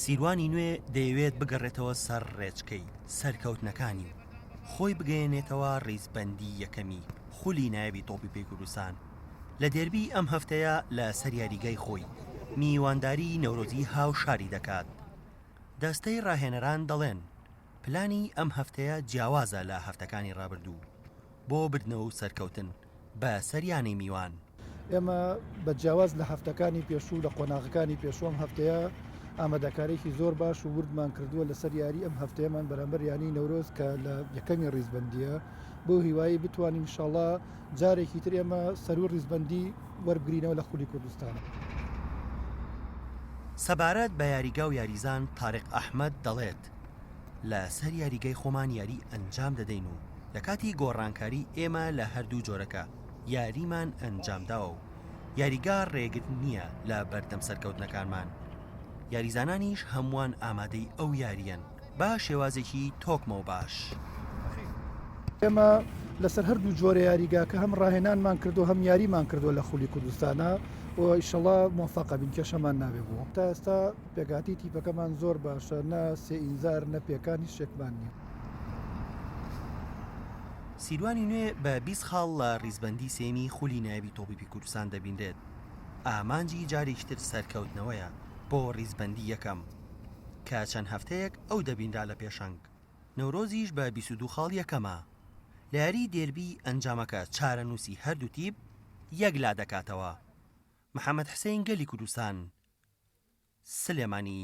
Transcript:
سیروانی نوێ دەیەوێت بگەڕێتەوە سەر ڕێچکەی سەرکەوتنەکانی و خۆی بگەێنێتەوە ڕیزبەندی یەکەمی خولی نایەبی تۆپی پێی کوردستان لە دێربی ئەم هەفتەیە لە سەر یاریگای خۆی میوانداری نەورۆزی هاو شاری دەکات. دەستەی ڕاهێنەران دەڵێن پلانی ئەم هەفتەیە جیاوازە لە هەفتەکانی ڕابردوو بۆ بردنەوە و سەرکەوتن بە سەریانی میوان. ئێمە بە جیاواز لە هەفتەکانی پێشوو لە قۆناغەکانی پێشوەم هەفتەیە ئامادەکارێکی زۆر باش و وردمان کردووە لەسەر یاری ئەم هەفتەیەمان بەرامبەر یانی نەورۆز کە لە یەکەمی ڕیزبەندیە بۆ هیوایی بتوانین ئینشاڵڵا جارێکی تر ئێمە سەرور ڕیزبەندی وەربگرینەوە لە خولی کوردستانە. سەبارەت بە یاریگا و یاریزان تارق ئەحمەد دەڵێت لە سەر یاریگای خۆمان یاری ئەنجام دەدەین و لە کاتی گۆڕانکاری ئێمە لە هەردوو جۆرەکە یاریمان ئەنجامداوە و یاریگا ڕێگرت نییە لە بەردەم سەرکەوتنەکانمان. یاریزانانیش هەمووان ئامادەی ئەو یاریەن با شێوازێکی تۆکمە و باش. ئێمە لەسەر هەردوو جۆرە یاریگاکە هەم ڕاهێنانمان کردو هەم یاریمان کردو لە خولی کوردستانە و ئیشەڵڵا موفەقە بین کێشەمان نابێ بوو. تا ئێستا پێگاتی تیپەکەمان زۆر باشە، نە سێ ئینزار نە پێکانی شێکمان نییە. سیروانی نوێ بە 20 خاڵ لە ڕیزبەندی سێمی خولی نایەبی تۆپی کوردستان دەبیندرێت. ئامانجی جارێکتر سەرکەوتنەوەیە بۆ ڕیزبەندی یەکەم کە چەند هەفتەیەک ئەو دەبینرا لە پێشەنگ. نەورۆزیش بە 22 خاڵ یەکەمە. لە یاری دێربی ئەنجامەکە چارەنووسی هەردوو تیپ یەک لا دەکاتەوە. محەممەد حسێن گەلی کوردستان، سلێمانی.